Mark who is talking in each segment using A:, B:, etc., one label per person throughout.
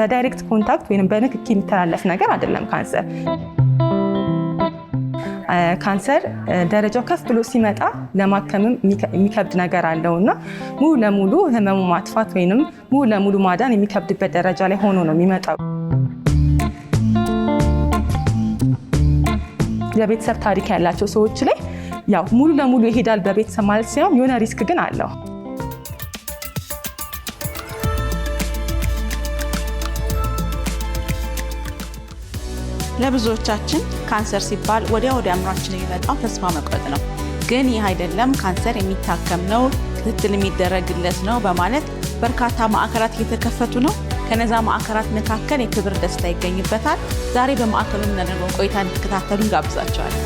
A: በዳይሬክት ኮንታክት ወይንም በንክኪ የሚተላለፍ ነገር አይደለም ካንሰር ደረጃው ከፍ ብሎ ሲመጣ ለማከምም የሚከብድ ነገር አለውና ሙሉ ለሙሉ ህመሙ ማጥፋት ወይንም ሙሉ ለሙሉ ማዳን የሚከብድበት ደረጃ ላይ ሆኖ ነው የሚመጣው። የቤተሰብ ታሪክ ያላቸው ሰዎች ላይ ያው ሙሉ ለሙሉ ይሄዳል በቤተሰብ ማለት ሳይሆን የሆነ ሪስክ ግን አለው።
B: ለብዙዎቻችን ካንሰር ሲባል ወዲያ አእምሯችን የሚመጣው ተስፋ መቁረጥ ነው። ግን ይህ አይደለም፣ ካንሰር የሚታከም ነው፣ ክትትል የሚደረግለት ነው በማለት በርካታ ማዕከላት እየተከፈቱ ነው። ከነዛ ማዕከላት መካከል የክብር ደስታ ይገኝበታል። ዛሬ በማዕከሉ የምናደርገውን ቆይታ እንድትከታተሉ እንጋብዛቸዋለን።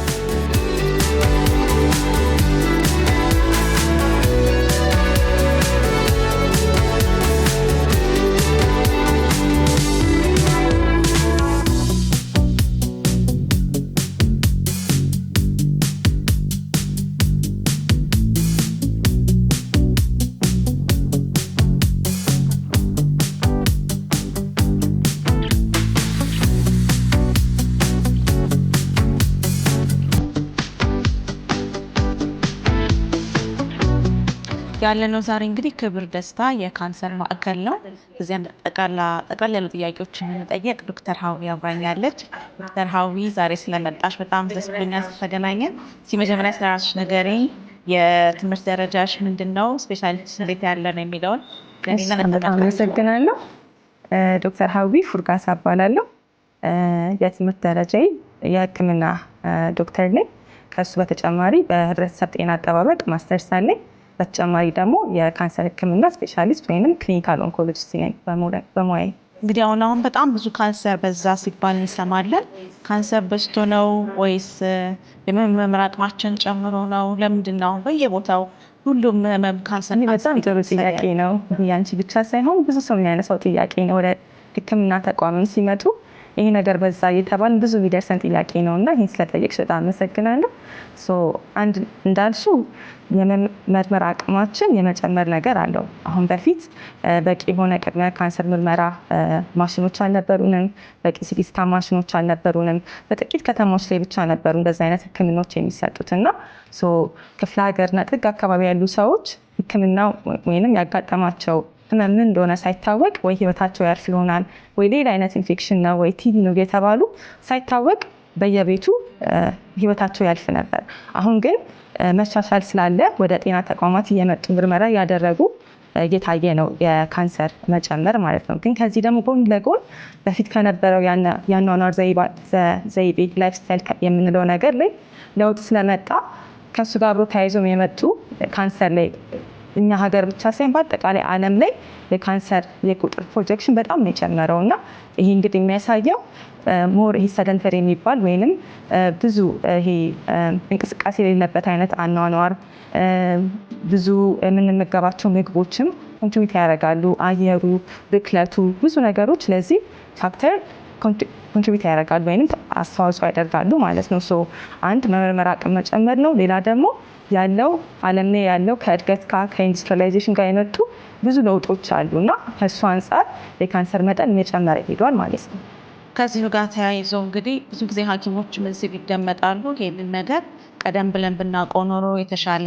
B: ያለነው ዛሬ እንግዲህ ክብር ደስታ የካንሰር ማዕከል ነው። እዚያም ጠቅላላ ያሉ ጥያቄዎችን እንጠይቅ። ዶክተር ሀዊ አብራኛለች። ዶክተር ሀዊ ዛሬ ስለመጣሽ በጣም ደስ ብሎኛል ስለተገናኘን። መጀመሪያ ስለራስሽ ንገሪኝ። የትምህርት ደረጃሽ ምንድነው? ስፔሻሊቲ እንዴት ያለ ነው የሚለውን
A: በጣም አመሰግናለሁ። ዶክተር ሀዊ ፉርጋሳ እባላለሁ። የትምህርት ደረጃዬ የሕክምና ዶክተር ነኝ። ከሱ በተጨማሪ በህብረተሰብ ጤና አጠባበቅ ማስተርስ አለኝ። በተጨማሪ ደግሞ የካንሰር ህክምና ስፔሻሊስት ወይንም ክሊኒካል ኦንኮሎጂስት ነኝ በሙያዬ።
B: እንግዲህ አሁን በጣም ብዙ ካንሰር በዛ ሲባል እንሰማለን። ካንሰር በዝቶ ነው ወይስ የመመርመር አቅማችን ጨምሮ ነው? ለምንድን ነው በየቦታው ሁሉም ካንሰር?
A: በጣም ጥሩ ጥያቄ ነው። ያንቺ ብቻ ሳይሆን ብዙ ሰው የሚያነሳው ጥያቄ ነው። ወደ ህክምና ተቋምም ሲመጡ ይሄ ነገር በዛ እየተባለ ብዙ የሚደርሰን ጥያቄ ነው እና ይህን ስለጠየቅሽ በጣም አመሰግናለሁ። አንድ እንዳልሽው የመመርመር አቅማችን የመጨመር ነገር አለው። አሁን በፊት በቂ የሆነ ቅድመ ካንሰር ምርመራ ማሽኖች አልነበሩንም። በቂ ሲቲ ስካን ማሽኖች አልነበሩንም። በጥቂት ከተሞች ላይ ብቻ ነበሩ እንደዚህ አይነት ህክምናዎች የሚሰጡት እና ክፍለ ሀገርና ጥግ አካባቢ ያሉ ሰዎች ህክምና ወይንም ያጋጠማቸው ህመም ምን እንደሆነ ሳይታወቅ ወይ ህይወታቸው ያልፍ ይሆናል ወይ ሌላ አይነት ኢንፌክሽን ነው ወይ ቲቪ ነው የተባሉ ሳይታወቅ በየቤቱ ህይወታቸው ያልፍ ነበር። አሁን ግን መሻሻል ስላለ ወደ ጤና ተቋማት እየመጡ ምርመራ ያደረጉ እየታየ ነው የካንሰር መጨመር ማለት ነው። ግን ከዚህ ደግሞ ጎን ለጎን በፊት ከነበረው የአኗኗር ዘይቤ ላይፍ ስታይል የምንለው ነገር ላይ ለውጥ ስለመጣ ከሱ ጋር አብሮ ተያይዞም የመጡ ካንሰር ላይ እኛ ሀገር ብቻ ሳይሆን በአጠቃላይ ዓለም ላይ የካንሰር የቁጥር ፕሮጀክሽን በጣም ነው የጨመረው እና ይሄ እንግዲህ የሚያሳየው ሞር ይሄ ሰደንተሪ የሚባል ወይንም ብዙ ይሄ እንቅስቃሴ የሌለበት አይነት አኗኗር፣ ብዙ የምንመገባቸው ምግቦችም ኮንትሪቢዩት ያደርጋሉ። አየሩ፣ ብክለቱ፣ ብዙ ነገሮች ለዚህ ፋክተር ኮንትሪቢዩት ያደርጋሉ ወይንም አስተዋጽኦ ያደርጋሉ ማለት ነው። አንድ መመርመር አቅም መጨመር ነው። ሌላ ደግሞ ያለው ዓለም ላይ ያለው ከእድገት ጋር ከኢንዱስትሪላይዜሽን ጋር የመጡ ብዙ ለውጦች አሉ እና ከእሱ አንጻር የካንሰር መጠን እየጨመረ ሄዷል ማለት ነው።
B: ከዚሁ ጋር ተያይዞ እንግዲህ ብዙ ጊዜ ሐኪሞች ምን ሲሉ ይደመጣሉ? ይህንን ነገር ቀደም ብለን ብናውቀው ኖሮ የተሻለ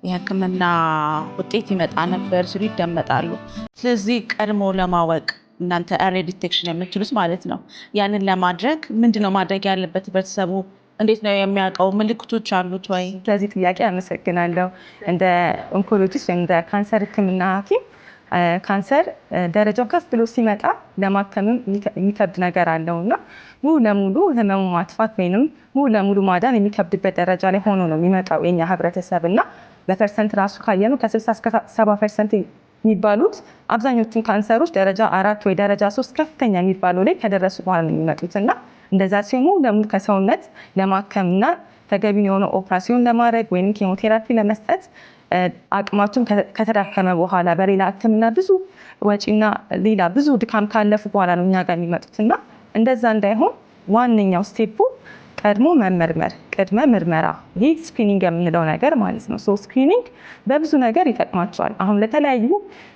B: የህክምና ውጤት ይመጣ ነበር ሲሉ ይደመጣሉ። ስለዚህ ቀድሞ ለማወቅ እናንተ ኤርሊ ዲቴክሽን የምትሉት ማለት ነው፣ ያንን ለማድረግ ምንድነው ማድረግ ያለበት? ህብረተሰቡ እንዴት ነው የሚያውቀው? ምልክቶች አሉት ወይ?
A: ስለዚህ ጥያቄ አመሰግናለሁ። እንደ ኦንኮሎጂስት ወይም እንደ ካንሰር ህክምና ሐኪም ካንሰር ደረጃው ከፍ ብሎ ሲመጣ ለማከምም የሚከብድ ነገር አለው እና ሙሉ ለሙሉ ህመሙ ማጥፋት ወይንም ሙሉ ለሙሉ ማዳን የሚከብድበት ደረጃ ላይ ሆኖ ነው የሚመጣው የኛ ህብረተሰብ እና በፐርሰንት ራሱ ካየነው ከ60 እስከ 70% የሚባሉት አብዛኞቹን ካንሰሮች ደረጃ 4 ወይ ደረጃ 3 ከፍተኛ የሚባለው ላይ ከደረሱ በኋላ ነው የሚመጡት እና እንደዛ ሲሆኑ ለሙሉ ከሰውነት ለማከምና ተገቢ የሆነ ኦፕራሲዮን ለማድረግ ወይም ኬሞቴራፒ ለመስጠት አቅማቸውን ከተዳከመ በኋላ በሌላ ህክምና ብዙ ወጪና ሌላ ብዙ ድካም ካለፉ በኋላ ነው እኛ ጋር የሚመጡት እና እንደዛ እንዳይሆን ዋነኛው ስቴፑ ቀድሞ መመርመር፣ ቅድመ ምርመራ፣ ይህ ስክሪኒንግ የምንለው ነገር ማለት ነው። ስክሪኒንግ በብዙ ነገር ይጠቅማቸዋል። አሁን ለተለያዩ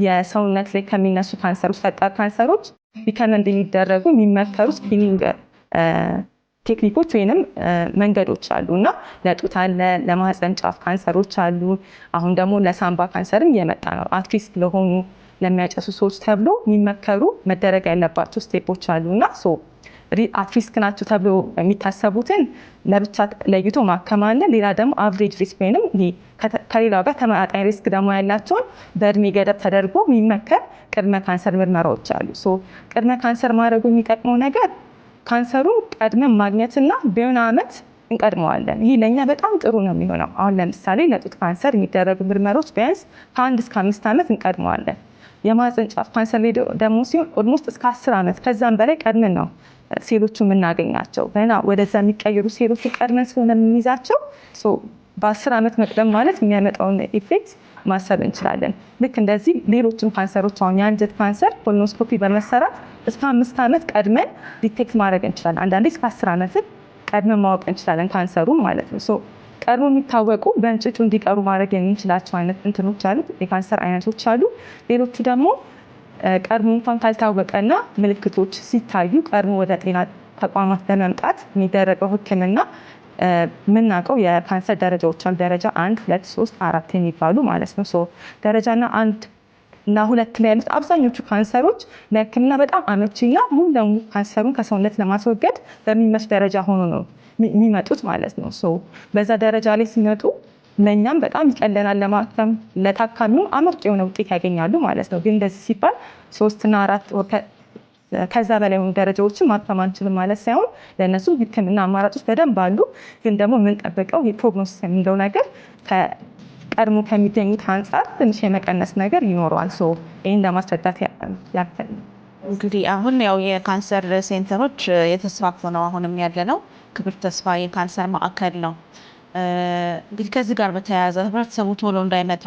A: የሰውነት ላይ ከሚነሱ ካንሰሮች፣ ፈጣን ካንሰሮች ሪከመንድ የሚደረጉ የሚመከሩ ስክሪኒንግ ቴክኒኮች ወይንም መንገዶች አሉ እና ለጡት አለ፣ ለማህፀን ጫፍ ካንሰሮች አሉ። አሁን ደግሞ ለሳምባ ካንሰርም እየመጣ ነው። አትሪስክ ለሆኑ ለሚያጨሱ ሰዎች ተብሎ የሚመከሩ መደረግ ያለባቸው ስቴፖች አሉ እና አትሪስክ ናቸው ተብሎ የሚታሰቡትን ለብቻ ለይቶ ማከም አለ። ሌላ ደግሞ አቨሬጅ ሪስክ ወይንም ከሌላው ጋር ተመጣጣኝ ሪስክ ደግሞ ያላቸውን በእድሜ ገደብ ተደርጎ የሚመከር ቅድመ ካንሰር ምርመራዎች አሉ። ቅድመ ካንሰር ማድረጉ የሚጠቅመው ነገር ካንሰሩን ቀድመን ማግኘትና በሆነ ዓመት እንቀድመዋለን። ይህ ለእኛ በጣም ጥሩ ነው የሚሆነው። አሁን ለምሳሌ ለጡት ካንሰር የሚደረጉ ምርመራዎች ቢያንስ ከ1 እስከ 5 ዓመት እንቀድመዋለን። የማህፀን ጫፍ ካንሰር ደግሞ ሲሆን ኦልሞስት እስከ 10 ዓመት ከዛም በላይ ቀድመን ነው ሴሎቹ የምናገኛቸው። ገና ወደዛ የሚቀየሩ ሴሎች ቀድመን ስለሆነ የምንይዛቸው በ10 ዓመት መቅደም ማለት የሚያመጣውን ኢፌክት ማሰብ እንችላለን። ልክ እንደዚህ ሌሎችም ካንሰሮች አሁን የአንጀት ካንሰር ኮሎኖስኮፒ በመሰራት እስከ 5 ዓመት ቀድመን ዲቴክት ማድረግ እንችላለን። አንዳንዴ እስከ 10 ዓመት ቀድመን ማወቅ እንችላለን ካንሰሩ ማለት ነው። ቀድሞ የሚታወቁ በእንጭጩ እንዲቀሩ ማድረግ የምንችላቸው አይነት እንትኖች አሉ፣ የካንሰር አይነቶች አሉ። ሌሎቹ ደግሞ ቀድሞ እንኳን ካልታወቀና ምልክቶች ሲታዩ ቀድሞ ወደ ጤና ተቋማት ለመምጣት የሚደረገው ሕክምና የምናውቀው የካንሰር ደረጃዎች አሉ። ደረጃ 1፣ 2፣ 3፣ 4 የሚባሉ ማለት ነው። ደረጃና 1 እና 2 ላይ ያሉት አብዛኞቹ ካንሰሮች ለሕክምና በጣም አመቺና ሙሉ ለሙሉ ካንሰሩን ከሰውነት ለማስወገድ በሚመች ደረጃ ሆኖ ነው የሚመጡት ማለት ነው። በዛ ደረጃ ላይ ሲመጡ ለእኛም በጣም ይቀለናል ለማከም፣ ለታካሚው አመርቂ የሆነ ውጤት ያገኛሉ ማለት ነው። ግን እንደዚህ ሲባል 3 እና 4 ከዛ በላይ የሆኑ ደረጃዎችን ማከም አንችልም ማለት ሳይሆን ለእነሱ ሕክምና አማራጮች በደንብ አሉ። ግን ደግሞ የምንጠብቀው የፕሮግኖሲስ የሚለው ነገር ቀድሞ ከሚገኙት አንጻር ትንሽ የመቀነስ ነገር ይኖረዋል። ይህን ለማስረዳት ያክል
B: እንግዲህ አሁን ያው የካንሰር ሴንተሮች የተስፋፉ ነው። አሁንም ያለ ነው ክብር ተስፋ የካንሰር ማዕከል ነው። እንግዲህ ከዚህ ጋር በተያያዘ ህብረተሰቡ ቶሎ እንዳይመጣ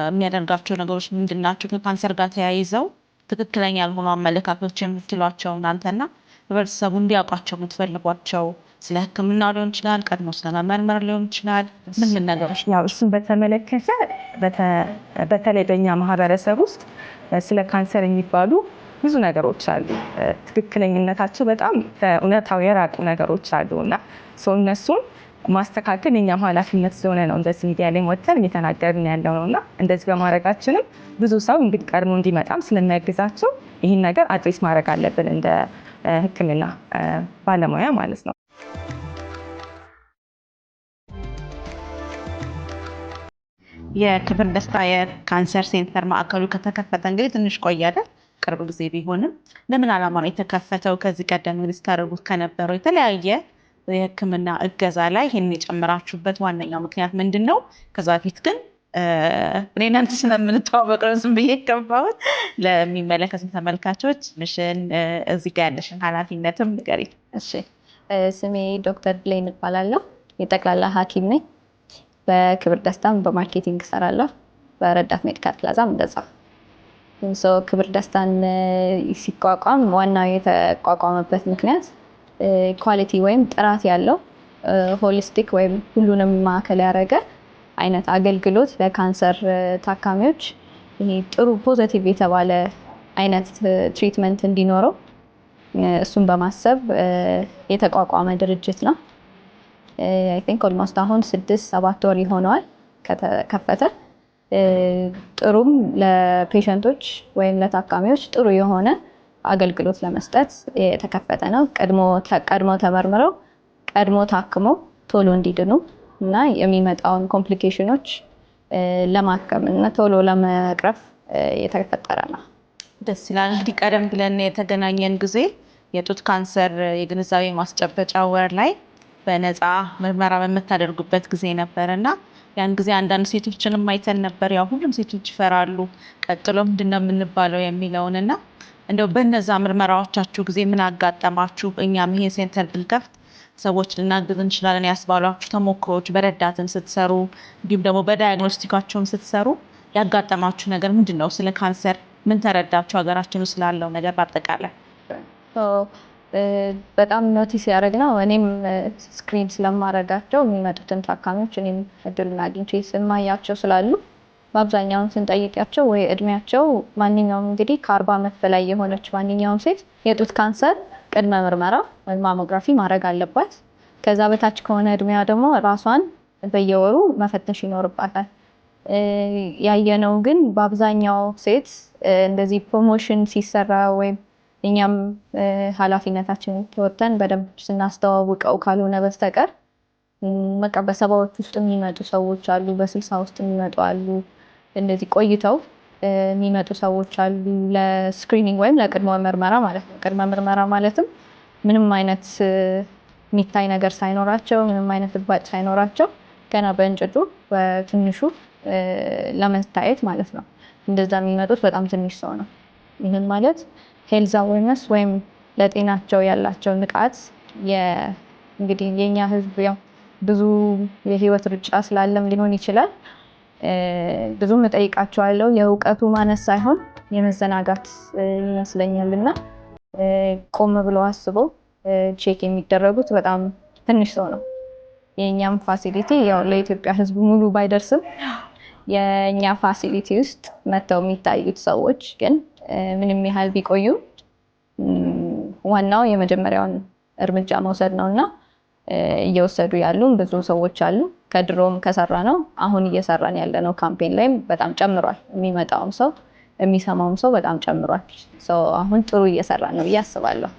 B: የሚያደርጋቸው ነገሮች ምንድን ናቸው? ከካንሰር ጋር ተያይዘው ትክክለኛ ያልሆኑ አመለካከቶች የምትሏቸው እናንተና ህብረተሰቡ እንዲያውቋቸው የምትፈልጓቸው ስለ ሕክምና ሊሆን ይችላል፣ ቀድሞ ስለመመርመር ሊሆን ይችላል። ምን ነገሮች?
A: ያው እሱን በተመለከተ በተለይ በእኛ ማህበረሰብ ውስጥ ስለ ካንሰር የሚባሉ ብዙ ነገሮች አሉ። ትክክለኝነታቸው በጣም ከእውነታው የራቁ ነገሮች አሉ እና እነሱን ማስተካከል የኛም ኃላፊነት ስለሆነ ነው እንደዚህ ሚዲያ ላይ ወጥተን እየተናገርን ያለው ነው እና እንደዚህ በማድረጋችንም ብዙ ሰው እንግዲህ ቀድሞ እንዲመጣም ስለሚያግዛቸው ይህን ነገር አድሬስ ማድረግ አለብን እንደ ሕክምና ባለሙያ ማለት ነው።
B: የክብር ደስታ የካንሰር ሴንተር ማዕከሉ ከተከፈተ እንግዲህ ትንሽ ቆያለ፣ ቅርብ ጊዜ ቢሆንም ለምን ዓላማ ነው የተከፈተው? ከዚህ ቀደም ስታደርጉት ከነበረው የተለያየ የህክምና እገዛ ላይ ይህን የጨመራችሁበት ዋነኛው ምክንያት ምንድን ነው? ከዛ በፊት ግን እናንተ ስለምንተዋወቅ ነው ዝም ብዬ ገባሁት። ለሚመለከቱ ተመልካቾች ምሽን እዚህ ጋር ያለሽን ኃላፊነትም ንገሪኝ።
C: እሺ፣ ስሜ ዶክተር ብሌን እባላለሁ። የጠቅላላ ሐኪም ነኝ። በክብር ደስታም በማርኬቲንግ እሰራለሁ። በረዳት ሜዲካል ፕላዛም እንደዛ። ክብር ደስታን ሲቋቋም ዋናው የተቋቋመበት ምክንያት ኳሊቲ ወይም ጥራት ያለው ሆሊስቲክ ወይም ሁሉንም ማዕከል ያደረገ አይነት አገልግሎት ለካንሰር ታካሚዎች ይሄ ጥሩ ፖዚቲቭ የተባለ አይነት ትሪትመንት እንዲኖረው እሱን በማሰብ የተቋቋመ ድርጅት ነው። አይ ቲንክ ኦልሞስት አሁን 6-7 ወር ይሆነዋል ከተከፈተ። ጥሩም ለፔሸንቶች ወይም ለታካሚዎች ጥሩ የሆነ አገልግሎት ለመስጠት የተከፈተ ነው። ቀድሞ ተመርምረው ቀድሞ ታክመው ቶሎ እንዲድኑ እና የሚመጣውን ኮምፕሊኬሽኖች ለማከም እና ቶሎ ለመቅረፍ የተፈጠረ ነው።
B: ደስ ይላል። እንግዲህ ቀደም ብለን የተገናኘን ጊዜ የጡት ካንሰር የግንዛቤ ማስጨበጫ ወር ላይ በነፃ ምርመራ በምታደርጉበት ጊዜ ነበር እና ያን ጊዜ አንዳንድ ሴቶችንም አይተን ነበር። ያው ሁሉም ሴቶች ይፈራሉ ቀጥሎ ምንድነው የምንባለው የሚለውን እና እንደው በነዛ ምርመራዎቻችሁ ጊዜ ምን አጋጠማችሁ? እኛም ይሄን ሴንተር ብንከፍት ሰዎች ልናግዝ እንችላለን ያስባሏችሁ ተሞክሮች በረዳትን ስትሰሩ እንዲሁም ደግሞ በዳያግኖስቲካቸውም ስትሰሩ ያጋጠማችሁ ነገር ምንድን ነው? ስለ ካንሰር ምን ተረዳችሁ? ሀገራችን ውስጥ ስላለው ነገር በአጠቃላይ
C: በጣም ኖቲስ ያደረግነው እኔም ስክሪን ስለማረጋቸው የሚመጡትን ታካሚዎች እኔም እድሉን አግኝቼ ስማያቸው ስላሉ በአብዛኛው ስንጠይቃቸው ወይ እድሜያቸው ማንኛውም እንግዲህ ከ40 ዓመት በላይ የሆነች ማንኛውም ሴት የጡት ካንሰር ቅድመ ምርመራ ወይም ማሞግራፊ ማድረግ አለባት። ከዛ በታች ከሆነ እድሜዋ ደግሞ ራሷን በየወሩ መፈተሽ ይኖርባታል። ያየነው ግን በአብዛኛው ሴት እንደዚህ ፕሮሞሽን ሲሰራ ወይም እኛም ኃላፊነታችንን ተወጥተን በደንብ ስናስተዋውቀው ካልሆነ በስተቀር በቃ በሰባዎች ውስጥ የሚመጡ ሰዎች አሉ፣ በ60 ውስጥ የሚመጡ አሉ። እንደዚህ ቆይተው የሚመጡ ሰዎች አሉ ለስክሪኒንግ ወይም ለቅድመ ምርመራ ማለት ነው። ቅድመ ምርመራ ማለትም ምንም አይነት የሚታይ ነገር ሳይኖራቸው፣ ምንም አይነት እባጭ ሳይኖራቸው ገና በእንጭጩ በትንሹ ለመታየት ማለት ነው። እንደዛ የሚመጡት በጣም ትንሽ ሰው ነው። ይህን ማለት ሄልዝ አዌርነስ ወይም ለጤናቸው ያላቸው ንቃት እንግዲህ የኛ ህዝብ ያው ብዙ የህይወት ሩጫ ስላለም ሊሆን ይችላል። ብዙም እጠይቃቸዋለሁ የእውቀቱ ማነስ ሳይሆን የመዘናጋት ይመስለኛልና ቆም ብለው አስበው ቼክ የሚደረጉት በጣም ትንሽ ሰው ነው። የኛም ፋሲሊቲ ያው ለኢትዮጵያ ህዝብ ሙሉ ባይደርስም የኛ ፋሲሊቲ ውስጥ መተው የሚታዩት ሰዎች ግን ምንም ያህል ቢቆዩ ዋናው የመጀመሪያውን እርምጃ መውሰድ ነውና እየወሰዱ ያሉ ብዙ ሰዎች አሉ። ከድሮም ከሰራ ነው አሁን እየሰራን ያለነው ካምፔን ላይም በጣም ጨምሯል። የሚመጣውም ሰው የሚሰማውም ሰው በጣም ጨምሯል። አሁን ጥሩ እየሰራ ነው ብዬ አስባለሁ።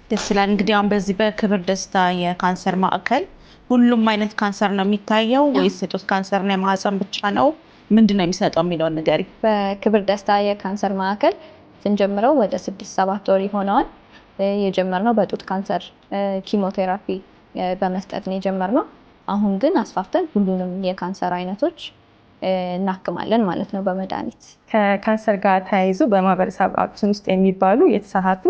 B: ደስ ይላል። እንግዲህ አሁን በዚህ በክብር ደስታ የካንሰር ማዕከል ሁሉም አይነት ካንሰር ነው የሚታየው ወይስ የጡት ካንሰር እና የማህፀን ብቻ ነው? ምንድን ነው የሚሰጠው የሚለውን ንገሪ።
C: በክብር ደስታ የካንሰር ማዕከል ስንጀምረው ወደ 6-7 ወር ይሆነዋል። የጀመርነው በጡት ካንሰር ኪሞቴራፒ በመስጠት ነው የጀመርነው። አሁን ግን አስፋፍተን ሁሉንም የካንሰር አይነቶች እናክማለን ማለት ነው በመድኃኒት።
A: ከካንሰር ጋር ተያይዞ በማህበረሰባችን ውስጥ የሚባሉ የተሳሳቱ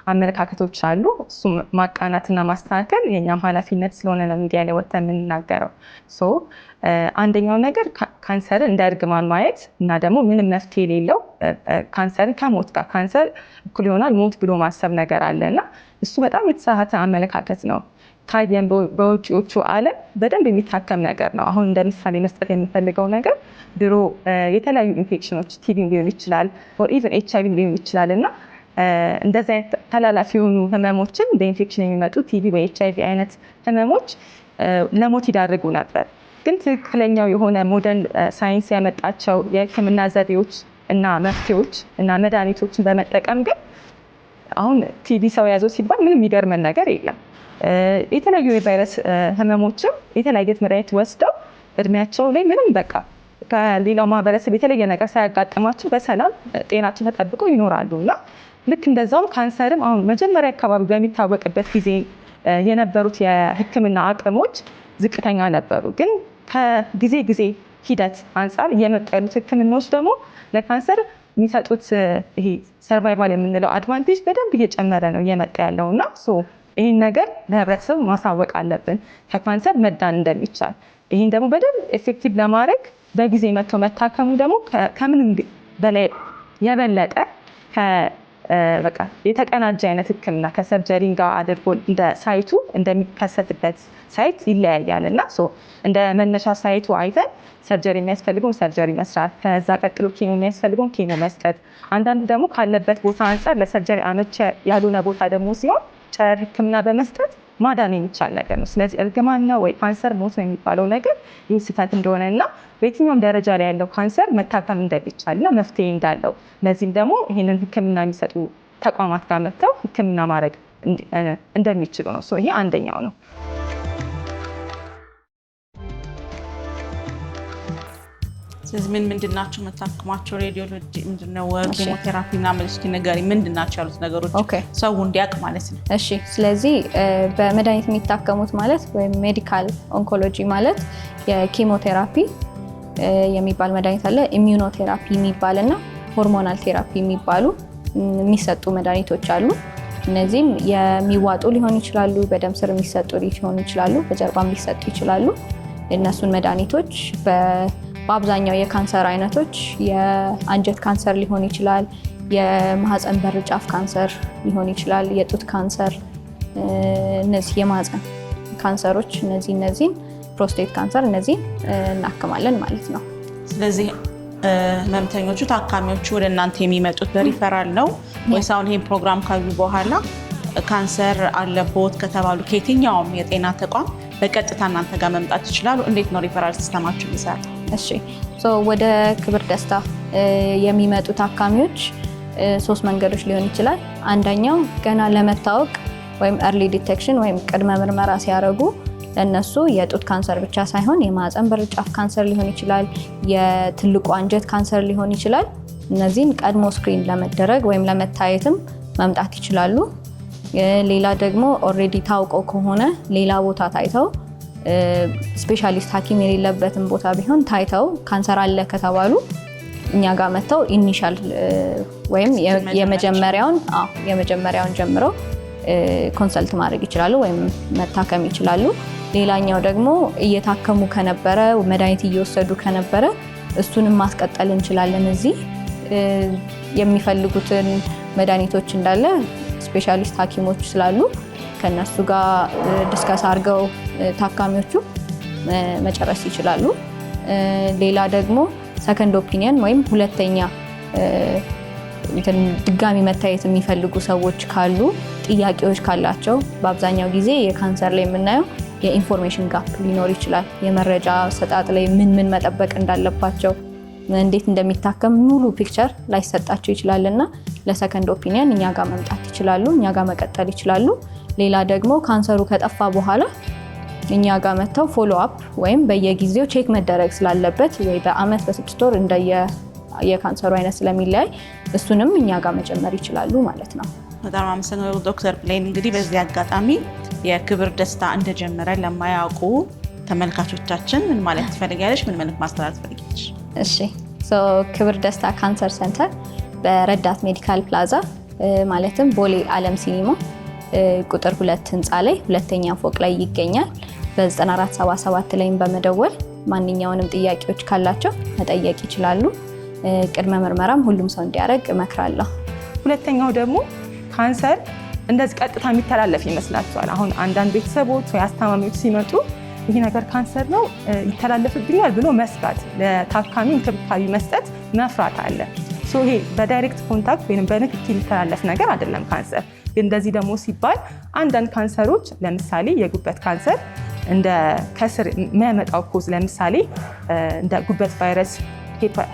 A: አመለካከቶች አሉ። እሱም ማቃናትና ማስተካከል የኛም ኃላፊነት ስለሆነ ነው ሚዲያ ላይ ወጥተን የምንናገረው። አንደኛው ነገር ካንሰርን እንደ እርግማን ማየት እና ደግሞ ምንም መፍትሄ የሌለው ካንሰርን ከሞት ጋር ካንሰር እኩል ይሆናል ሞት ብሎ ማሰብ ነገር አለ እና እሱ በጣም የተሳሳተ አመለካከት ነው። ታዲያን በውጪዎቹ ዓለም በደንብ የሚታከም ነገር ነው። አሁን እንደ ምሳሌ መስጠት የምፈልገው ነገር ድሮ የተለያዩ ኢንፌክሽኖች ቲቪ ሊሆን ይችላል ኦር ኢቨን HIV ሊሆን ይችላል እና እንደዚህ አይነት ተላላፊ የሆኑ ህመሞችን በኢንፌክሽን የሚመጡ ቲቪ በኤችአይቪ አይነት ህመሞች ለሞት ይዳርጉ ነበር። ግን ትክክለኛው የሆነ ሞደርን ሳይንስ ያመጣቸው የህክምና ዘዴዎች እና መፍትሄዎች እና መድኃኒቶችን በመጠቀም ግን አሁን ቲቪ ሰው ያዘው ሲባል ምንም የሚገርመን ነገር የለም። የተለያዩ የቫይረስ ህመሞችም የተለያየ መድኃኒት ወስደው እድሜያቸው ላይ ምንም በቃ ከሌላው ማህበረሰብ የተለየ ነገር ሳያጋጥማቸው በሰላም ጤናቸው ተጠብቆ ይኖራሉ እና ልክ እንደዛውም ካንሰርም አሁን መጀመሪያ አካባቢ በሚታወቅበት ጊዜ የነበሩት የህክምና አቅሞች ዝቅተኛ ነበሩ። ግን ከጊዜ ጊዜ ሂደት አንጻር እየመጡ ያሉት ህክምናዎች ደግሞ ለካንሰር የሚሰጡት ይሄ ሰርቫይቫል የምንለው አድቫንቴጅ በደንብ እየጨመረ ነው እየመጣ ያለው እና ይህን ነገር ለህብረተሰቡ ማሳወቅ አለብን ከካንሰር መዳን እንደሚቻል። ይህን ደግሞ በደንብ ኤፌክቲቭ ለማድረግ በጊዜ መጥቶ መታከሙ ደግሞ ከምንም በላይ የበለጠ በቃ የተቀናጀ አይነት ህክምና ከሰርጀሪ ጋር አድርጎ እንደ ሳይቱ እንደሚከሰትበት ሳይት ይለያያል እና እንደ መነሻ ሳይቱ አይተን ሰርጀሪ የሚያስፈልገውን ሰርጀሪ መስራት፣ ከዛ ቀጥሎ ኬሞ የሚያስፈልገውን ኬሞ መስጠት፣ አንዳንድ ደግሞ ካለበት ቦታ አንጻር ለሰርጀሪ አመቺ ያልሆነ ቦታ ደግሞ ሲሆን ጨረር ህክምና በመስጠት ማዳን የሚቻል ነገር ነው። ስለዚህ እርግማን ነው ወይ ካንሰር ሞት ነው የሚባለው ነገር ይህ ስህተት እንደሆነ እና በየትኛውም ደረጃ ላይ ያለው ካንሰር መታከም እንደሚቻል እና መፍትሄ እንዳለው ለዚህም ደግሞ ይህንን ህክምና የሚሰጡ ተቋማት ጋር መጥተው ህክምና ማድረግ እንደሚችሉ ነው። ይሄ አንደኛው ነው።
B: ስለዚህ ምንድን ናቸው የምታክሟቸው? ሬዲዮሎጂ ምንድነው? ኬሞቴራፒ እና መልስኪ ነገሪ ምንድን ናቸው ያሉት ነገሮች ሰው እንዲያውቅ ማለት ነው።
C: እሺ፣ ስለዚህ በመድኃኒት የሚታከሙት ማለት ወይም ሜዲካል ኦንኮሎጂ ማለት የኬሞቴራፒ የሚባል መድኃኒት አለ፣ ኢሚዩኖቴራፒ የሚባል እና ሆርሞናል ቴራፒ የሚባሉ የሚሰጡ መድኃኒቶች አሉ። እነዚህም የሚዋጡ ሊሆኑ ይችላሉ፣ በደም ስር የሚሰጡ ሊሆኑ ይችላሉ፣ በጀርባም ሊሰጡ ይችላሉ። እነሱን መድኃኒቶች በአብዛኛው የካንሰር አይነቶች የአንጀት ካንሰር ሊሆን ይችላል፣ የማህፀን በር ጫፍ ካንሰር ሊሆን ይችላል፣ የጡት ካንሰር፣ እነዚህ የማህፀን ካንሰሮች እነዚህን ፕሮስቴት ካንሰር እነዚህን እናክማለን ማለት ነው።
B: ስለዚህ ህመምተኞቹ ታካሚዎቹ ወደ እናንተ የሚመጡት በሪፈራል ነው ወይስ አሁን ይሄን ፕሮግራም ካዩ በኋላ ካንሰር አለቦት ከተባሉ ከየትኛውም የጤና ተቋም በቀጥታ እናንተ ጋር መምጣት ይችላሉ? እንዴት ነው ሪፈራል ሲስተማችሁ የሚሰራው?
C: እሺ ወደ ክብር ደስታ የሚመጡ ታካሚዎች 3 መንገዶች ሊሆን ይችላል። አንደኛው ገና ለመታወቅ ወይም early detection ወይም ቅድመ ምርመራ ሲያደርጉ ለነሱ የጡት ካንሰር ብቻ ሳይሆን የማህፀን በር ጫፍ ካንሰር ሊሆን ይችላል፣ የትልቁ አንጀት ካንሰር ሊሆን ይችላል። እነዚህን ቀድሞ ስክሪን ለመደረግ ወይም ለመታየትም መምጣት ይችላሉ። ሌላ ደግሞ ኦልሬዲ ታውቀው ከሆነ ሌላ ቦታ ታይተው ስፔሻሊስት ሐኪም የሌለበትን ቦታ ቢሆን ታይተው ካንሰር አለ ከተባሉ እኛ ጋር መጥተው ኢኒሻል ወይም የመጀመሪያውን ጀምረው ኮንሰልት ማድረግ ይችላሉ ወይም መታከም ይችላሉ። ሌላኛው ደግሞ እየታከሙ ከነበረ መድኃኒት እየወሰዱ ከነበረ እሱንም ማስቀጠል እንችላለን። እዚህ የሚፈልጉትን መድኃኒቶች እንዳለ ስፔሻሊስት ሐኪሞች ስላሉ ከነሱ ጋር ዲስከስ አድርገው ታካሚዎቹ መጨረስ ይችላሉ። ሌላ ደግሞ ሰከንድ ኦፒኒየን ወይም ሁለተኛ ድጋሚ መታየት የሚፈልጉ ሰዎች ካሉ ጥያቄዎች ካላቸው በአብዛኛው ጊዜ የካንሰር ላይ የምናየው የኢንፎርሜሽን ጋፕ ሊኖር ይችላል። የመረጃ ሰጣጥ ላይ ምን መጠበቅ እንዳለባቸው እንዴት እንደሚታከም ሙሉ ፒክቸር ላይሰጣቸው ይችላልና ለሰከንድ ኦፒኒየን እኛ ጋር መምጣት ይችላሉ፣ እኛ ጋር መቀጠል ይችላሉ። ሌላ ደግሞ ካንሰሩ ከጠፋ በኋላ እኛ ጋር መጥተው ፎሎ አፕ ወይም በየጊዜው ቼክ መደረግ ስላለበት ወይ በአመት በ6 ወር የካንሰሩ አይነት ስለሚለያይ እሱንም እኛ ጋር መጨመር ይችላሉ ማለት ነው።
B: በጣም አመሰግናለሁ ዶክተር ብሌን። እንግዲህ በዚህ አጋጣሚ የክብር ደስታ እንደጀመረ ለማያውቁ ተመልካቾቻችን ምን ማለት ትፈልጊያለሽ? ምን መልዕክት ማስተላለፍ ትፈልጊያለሽ?
C: እሺ ክብር ደስታ ካንሰር ሴንተር በረዳት ሜዲካል ፕላዛ ማለትም ቦሌ ዓለም ሲኒማ ቁጥር 2 ህንፃ ላይ 2ኛ ፎቅ ላይ ይገኛል። በ9477 ላይም በመደወል ማንኛውንም ጥያቄዎች ካላቸው መጠየቅ ይችላሉ። ቅድመ ምርመራም ሁሉም ሰው እንዲያደርግ እመክራለሁ።
A: ሁለተኛው ደግሞ ካንሰር እንደዚህ ቀጥታ የሚተላለፍ ይመስላችኋል? አሁን አንዳንድ ቤተሰቦች ወይ አስታማሚዎች ሲመጡ ይሄ ነገር ካንሰር ነው ይተላለፍብኛል ብሎ መስጋት፣ ለታካሚ እንክብካቤ መስጠት መፍራት አለ። ይሄ በዳይሬክት ኮንታክት ወይም በንክኪ የሚተላለፍ ነገር አይደለም ካንሰር። እንደዚህ ደግሞ ሲባል አንዳንድ ካንሰሮች ለምሳሌ የጉበት ካንሰር እንደ ከስር የሚያመጣው ኮዝ ለምሳሌ እንደ ጉበት ቫይረስ፣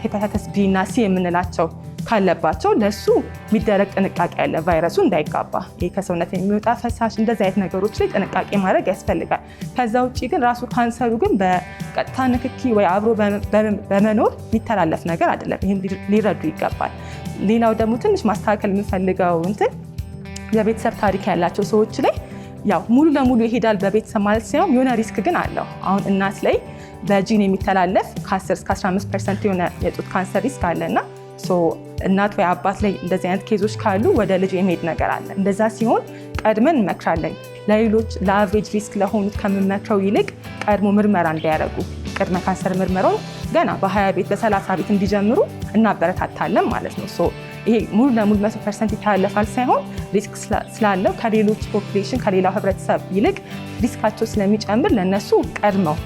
A: ሄፓታይተስ ቢ እና ሲ የምንላቸው ካለባቸው ለሱ የሚደረግ ጥንቃቄ ያለ ቫይረሱ እንዳይጋባ ይሄ ከሰውነት የሚወጣ ፈሳሽ እንደዚህ አይነት ነገሮች ላይ ጥንቃቄ ማድረግ ያስፈልጋል። ከዛ ውጭ ግን ራሱ ካንሰሩ ግን በቀጥታ ንክኪ ወይ አብሮ በመኖር የሚተላለፍ ነገር አይደለም። ይህም ሊረዱ ይገባል። ሌላው ደግሞ ትንሽ ማስተካከል የምፈልገው የቤተሰብ ታሪክ ያላቸው ሰዎች ላይ ያው ሙሉ ለሙሉ ይሄዳል በቤተሰብ ማለት ሳይሆን የሆነ ሪስክ ግን አለው። አሁን እናት ላይ በጂን የሚተላለፍ ከ10 እስከ 15% የሆነ የጡት ካንሰር ሪስክ አለና እናት ወይ አባት ላይ እንደዚህ አይነት ኬዞች ካሉ ወደ ልጅ የሚሄድ ነገር አለ። እንደዛ ሲሆን ቀድመን እንመክራለን። ለሌሎች ለአቨሬጅ ሪስክ ለሆኑት ከምንመክረው ይልቅ ቀድሞ ምርመራ እንዲያደርጉ ቅድመ ካንሰር ምርመራውን ገና በ20 ቤት በ30 ቤት እንዲጀምሩ እናበረታታለን ማለት ነው። ይሄ ሙሉ ለሙሉ 100% ይተላለፋል ሳይሆን ሪስክ ስላለው ከሌሎች ፖፑሌሽን ከሌላው ህብረተሰብ ይልቅ ሪስካቸው ስለሚጨምር ለነሱ ቀድመው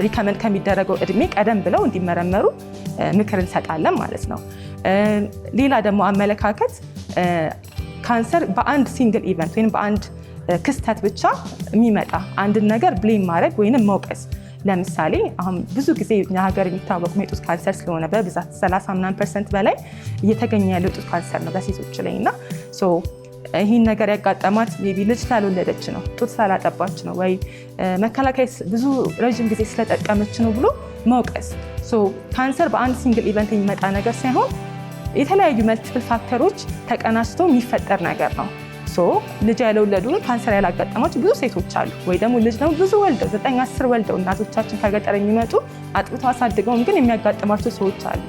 A: ሪከመንድ ከሚደረገው እድሜ ቀደም ብለው እንዲመረመሩ ምክር እንሰጣለን ማለት ነው። ሌላ ደግሞ አመለካከት ካንሰር በአንድ ሲንግል ኢቨንት ወይም በአንድ ክስተት ብቻ የሚመጣ አንድን ነገር ብሌም ማድረግ ወይንም መውቀስ። ለምሳሌ አሁን ብዙ ጊዜ እኛ ሀገር የሚታወቁ የጡት ካንሰር ስለሆነ በብዛት 30% በላይ እየተገኘ ያለው ጡት ካንሰር ነው በሴቶች ላይ እና ይህን ነገር ያጋጠማት ሜይ ቢ ልጅ ስላልወለደች ነው፣ ጡት ስላላጠባች ነው፣ ወይ መከላከያ ብዙ ረዥም ጊዜ ስለጠቀመች ነው ብሎ መውቀስ። ካንሰር በአንድ ሲንግል ኢቨንት የሚመጣ ነገር ሳይሆን የተለያዩ መልቲፕል ፋክተሮች ተቀናጅተው የሚፈጠር ነገር ነው። ልጅ ያልወለዱ ካንሰር ያላጋጠማቸው ብዙ ሴቶች አሉ። ወይ ደግሞ ልጅ ነው ብዙ ወልደው 9-10 ወልደው እናቶቻችን ከገጠር የሚመጡ አጥብተው አሳድገውም ግን የሚያጋጥማቸው ሰዎች አሉ።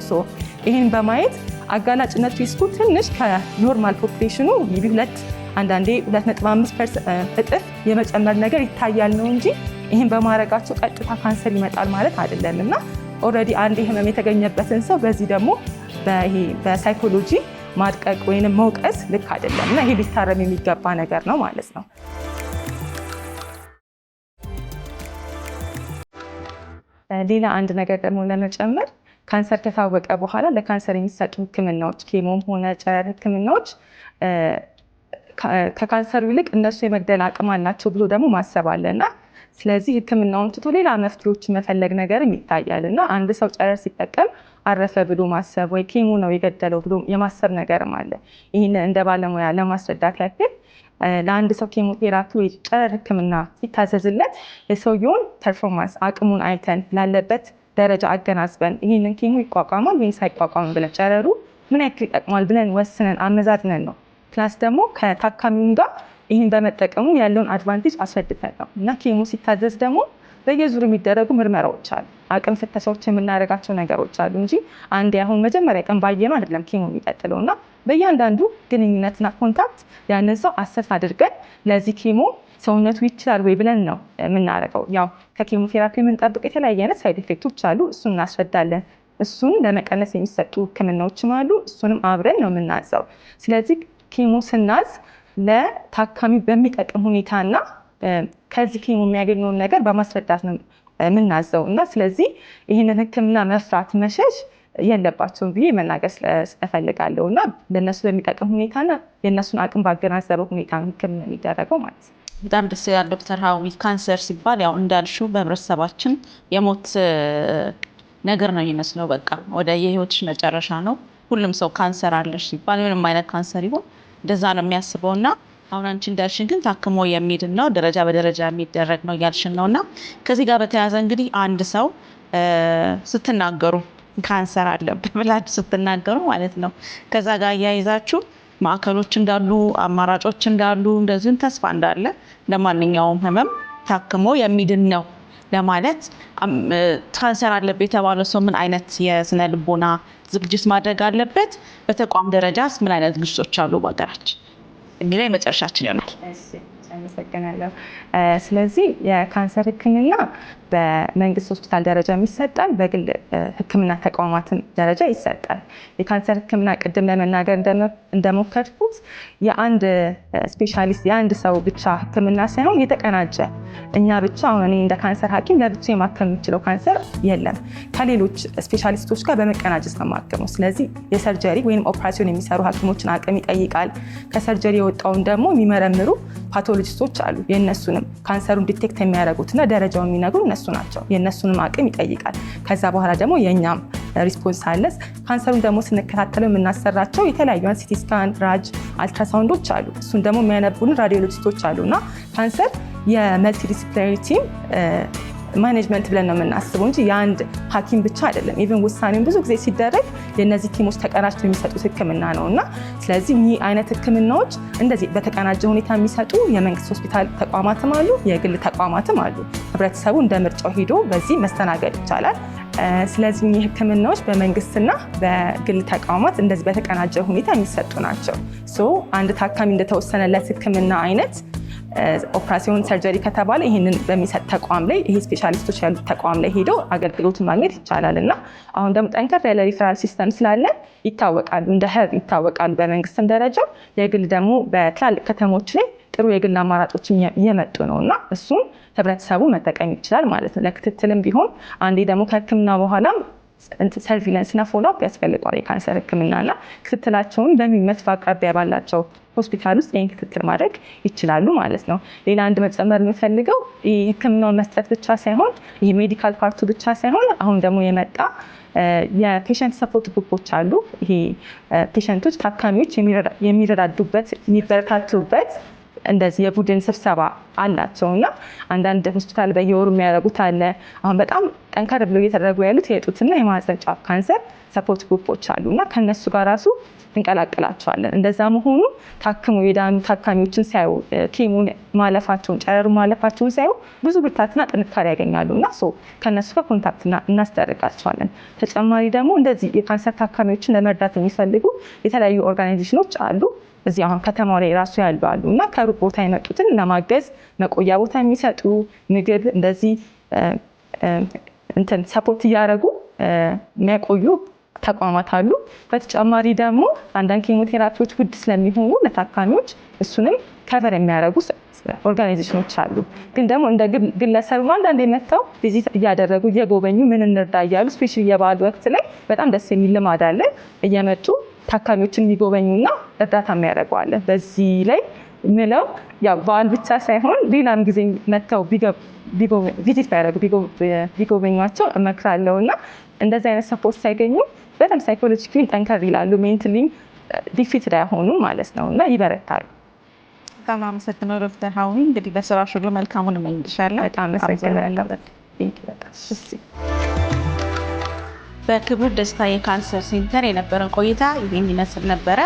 A: ይህን በማየት አጋላጭነት ሪስኩ ትንሽ ከኖርማል ፖፑሌሽኑ ሜይ ቢ 2 አንዳንዴ 2.5 እጥፍ የመጨመር ነገር ይታያል ነው እንጂ ይህን በማድረጋቸው ቀጥታ ካንሰር ይመጣል ማለት አይደለም። እና ኦልሬዲ አንድ ህመም የተገኘበትን ሰው በዚህ ደግሞ በሳይኮሎጂ ማድቀቅ ወይንም መውቀስ ልክ አይደለም እና ይሄ ሊታረም የሚገባ ነገር ነው ማለት ነው። ሌላ አንድ ነገር ደግሞ ለመጨመር ካንሰር ከታወቀ በኋላ ለካንሰር የሚሰጡ ህክምናዎች ኬሞም ሆነ ጨረር ህክምናዎች ከካንሰሩ ይልቅ እነሱ የመግደል አቅም አላቸው ብሎ ደግሞ ማሰብ አለና ስለዚህ ህክምናውን ትቶ ሌላ መፍትሄዎች መፈለግ ነገርም ይታያል እና አንድ ሰው ጨረር ሲጠቀም አረፈ ብሎ ማሰብ ወይ ኬሞ ነው የገደለው ብሎ የማሰብ ነገርም አለ። ይህን እንደ ባለሙያ ለማስረዳት ያክል ለአንድ ሰው ኬሞቴራፒ ወይ ጨረር ህክምና ሲታዘዝለት የሰውየውን ፐርፎርማንስ አቅሙን አይተን ላለበት ደረጃ አገናዝበን ይህንን ኬሞ ይቋቋማል ወይስ አይቋቋምም ብለን ጨረሩ ምን ያክል ይጠቅማል ብለን ወስነን አመዛዝነን ነው። ፕላስ ደግሞ ከታካሚው ጋር ይህን በመጠቀሙ ያለውን አድቫንቴጅ አስረድተን ነው እና ኬሞ ሲታዘዝ ደግሞ በየዙር የሚደረጉ ምርመራዎች አሉ፣ አቅም ፍተሻዎች የምናደርጋቸው ነገሮች አሉ እንጂ አንድ አሁን መጀመሪያ ቀን ባየነው አይደለም ኬሞ የሚቀጥለው እና በእያንዳንዱ ግንኙነትና ኮንታክት ያንን ሰው አሰስ አድርገን ለዚህ ኬሞ ሰውነቱ ይችላል ወይ ብለን ነው የምናደርገው። ያው ከኬሞቴራፒ የምንጠብቅ የተለያየ አይነት ሳይድ ኢፌክቶች አሉ፣ እሱን እናስረዳለን። እሱን ለመቀነስ የሚሰጡ ህክምናዎችም አሉ፣ እሱንም አብረን ነው የምናዘው። ስለዚህ ኬሞ ስናዝ ለታካሚ በሚጠቅም ሁኔታና ከዚህ ኬሞ የሚያገኘውን ነገር በማስረዳት ነው የምናዘው እና ስለዚህ ይህንን ህክምና መፍራት መሸሽ የለባቸውም ብዬ መናገር እፈልጋለሁ እና ለእነሱ በሚጠቅም ሁኔታና የእነሱን አቅም ባገናዘበው ሁኔታ ህክምና የሚደረገው ማለት ነው።
B: በጣም ደስ ይላል ዶክተር ሀዊ። ካንሰር ሲባል ያው እንዳልሽው በህብረተሰባችን የሞት ነገር ነው የሚመስለው። በቃ ወደ የህይወትሽ መጨረሻ ነው። ሁሉም ሰው ካንሰር አለሽ ሲባል ምንም አይነት ካንሰር ይሁን እንደዛ ነው የሚያስበው እና አሁን አንቺ እንዳልሽን ግን ታክሞ የሚድን ነው፣ ደረጃ በደረጃ የሚደረግ ነው እያልሽን ነው እና ከዚህ ጋር በተያያዘ እንግዲህ አንድ ሰው ስትናገሩ ካንሰር አለብህ ብላችሁ ስትናገሩ ማለት ነው ከዛ ጋር እያይዛችሁ ማዕከሎች እንዳሉ አማራጮች እንዳሉ እንደዚህም ተስፋ እንዳለ ለማንኛውም ህመም ታክሞ የሚድን ነው ለማለት ካንሰር አለበት የተባለ ሰው ምን አይነት የስነ ልቦና ዝግጅት ማድረግ አለበት? በተቋም ደረጃስ ምን አይነት ዝግጅቶች አሉ በሀገራችን የሚለው የመጨረሻችን ይሆናል።
A: አመሰግናለሁ። ስለዚህ የካንሰር ህክምና በመንግስት ሆስፒታል ደረጃ ይሰጣል፣ በግል ህክምና ተቋማትን ደረጃ ይሰጣል። የካንሰር ህክምና ቅድም ለመናገር እንደሞከርኩት የአንድ ስፔሻሊስት የአንድ ሰው ብቻ ህክምና ሳይሆን የተቀናጀ እኛ ብቻ አሁን እኔ እንደ ካንሰር ሐኪም ለብቻ የማከም የምችለው ካንሰር የለም። ከሌሎች ስፔሻሊስቶች ጋር በመቀናጀት ነው የማከመው። ስለዚህ የሰርጀሪ ወይም ኦፕራሲዮን የሚሰሩ ሐኪሞችን አቅም ይጠይቃል። ከሰርጀሪ የወጣውን ደግሞ የሚመረምሩ ፓቶሎጂስቶች አሉ። የእነሱንም ካንሰሩን ዲቴክት የሚያደርጉትና ደረጃውን የሚነግሩ እነሱ ናቸው። የእነሱንም አቅም ይጠይቃል። ከዛ በኋላ ደግሞ የእኛም ሪስፖንስ አለ። ካንሰሩን ደግሞ ስንከታተለው የምናሰራቸው የተለያዩ ሲቲ ስካን፣ ራጅ፣ አልትራሳውንዶች አሉ። እሱን ደግሞ የሚያነቡን ራዲዮሎጂስቶች አሉ እና ካንሰር የመልቲዲስፕሊናሪ ቲም ማኔጅመንት ብለን ነው የምናስበው እንጂ የአንድ ሐኪም ብቻ አይደለም። ኢቨን ውሳኔውን ብዙ ጊዜ ሲደረግ የእነዚህ ቲሞች ተቀናጅተው የሚሰጡት ህክምና ነው እና ስለዚህ ይህ አይነት ህክምናዎች እንደዚህ በተቀናጀ ሁኔታ የሚሰጡ የመንግስት ሆስፒታል ተቋማትም አሉ፣ የግል ተቋማትም አሉ። ህብረተሰቡ እንደ ምርጫው ሄዶ በዚህ መስተናገድ ይቻላል። ስለዚህ ይህ ህክምናዎች በመንግስትና በግል ተቋማት እንደዚህ በተቀናጀ ሁኔታ የሚሰጡ ናቸው። አንድ ታካሚ እንደተወሰነለት ህክምና አይነት ኦፕራሲዮን ሰርጀሪ ከተባለ ይህንን በሚሰጥ ተቋም ላይ ይሄ ስፔሻሊስቶች ያሉት ተቋም ላይ ሄዶ አገልግሎቱን ማግኘት ይቻላል እና አሁን ደግሞ ጠንከር ያለ ሪፈራል ሲስተም ስላለ ይታወቃሉ፣ እንደ ህብ ይታወቃሉ በመንግስትም ደረጃ። የግል ደግሞ በትላልቅ ከተሞች ላይ ጥሩ የግል አማራጮች እየመጡ ነው እና እሱም ህብረተሰቡ መጠቀም ይችላል ማለት ነው። ለክትትልም ቢሆን አንዴ ደግሞ ከህክምና በኋላም ሰርቪለንስ እና ፎሎአፕ ያስፈልገዋል የካንሰር ህክምናና ክትትላቸውን በሚመች በአቅራቢያ ባላቸው ሆስፒታል ውስጥ ይህን ክትትል ማድረግ ይችላሉ ማለት ነው። ሌላ አንድ መጨመር የምፈልገው ህክምናውን መስጠት ብቻ ሳይሆን ይህ ሜዲካል ፓርቱ ብቻ ሳይሆን አሁን ደግሞ የመጣ የፔሸንት ሰፖርት ግሩፖች አሉ። ይሄ ፔሸንቶች ታካሚዎች የሚረዳዱበት የሚበረታቱበት እንደዚህ የቡድን ስብሰባ አላቸው እና አንዳንድ ሆስፒታል በየወሩ የሚያደርጉት አለ። አሁን በጣም ጠንከር ብሎ እየተደረጉ ያሉት የጡትና የማህፀን ጫፍ ካንሰር ሰፖርት ግሩፖች አሉ እና ከነሱ ጋር ራሱ እንቀላቅላቸዋለን። እንደዛ መሆኑ ታክሞ የዳኑ ታካሚዎችን ሳዩ ኬሞን ማለፋቸውን ጨረሩ ማለፋቸውን ሳዩ ብዙ ብርታትና ጥንካሬ ያገኛሉ እና ከነሱ ጋር ኮንታክት እናስደርጋቸዋለን። ተጨማሪ ደግሞ እንደዚህ የካንሰር ታካሚዎችን ለመርዳት የሚፈልጉ የተለያዩ ኦርጋናይዜሽኖች አሉ። እዚህ አሁን ከተማው ላይ ራሱ ያሉ አሉ እና ከሩቅ ቦታ የመጡትን ለማገዝ መቆያ ቦታ የሚሰጡ ምግብ እንደዚህ ሰፖርት እያደረጉ የሚያቆዩ ተቋማት አሉ። በተጨማሪ ደግሞ አንዳንድ ኬሞቴራፒዎች ውድ ስለሚሆኑ ለታካሚዎች እሱንም ከቨር የሚያደርጉ ኦርጋናይዜሽኖች አሉ። ግን ደግሞ እንደ ግለሰብ አንዳንዴ መጥተው ቪዚት እያደረጉ እየጎበኙ ምን እንርዳ እያሉ ስፔሻሊ የበዓል ወቅት ላይ በጣም ደስ የሚል ልማድ አለ። እየመጡ ታካሚዎችን የሚጎበኙና እርዳታ የሚያደርጉ አለ። በዚህ ላይ ምለው ያው በዓል ብቻ ሳይሆን ሌላም ጊዜ መጥተው ቪዚት ቢጎበኟቸው እመክራለሁ እና እንደዚህ አይነት ሰፖርት ሳይገኙ በጣም ሳይኮሎጂካሊ ጠንከር ይላሉ። ሜንታሊ ዲፊት ላይ ሆኑ ማለት ነው እና ይበረታሉ።
B: በጣም አመሰግናለሁ ዶክተር ሀዊ። እንግዲህ በስራሽ ሁሉ መልካሙን እመኝልሻለሁ።
A: በጣም አመሰግናለሁ።
B: በክብር ደስታ የካንሰር ሴንተር የነበረን ቆይታ ይህን ይመስል ነበረ።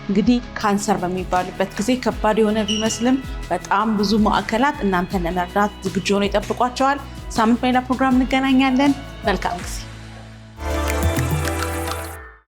B: እንግዲህ ካንሰር በሚባሉበት ጊዜ ከባድ የሆነ ቢመስልም በጣም ብዙ ማዕከላት እናንተን ለመርዳት ዝግጁ ሆነው ይጠብቋቸዋል። ሳምንት በሌላ ፕሮግራም እንገናኛለን። መልካም ጊዜ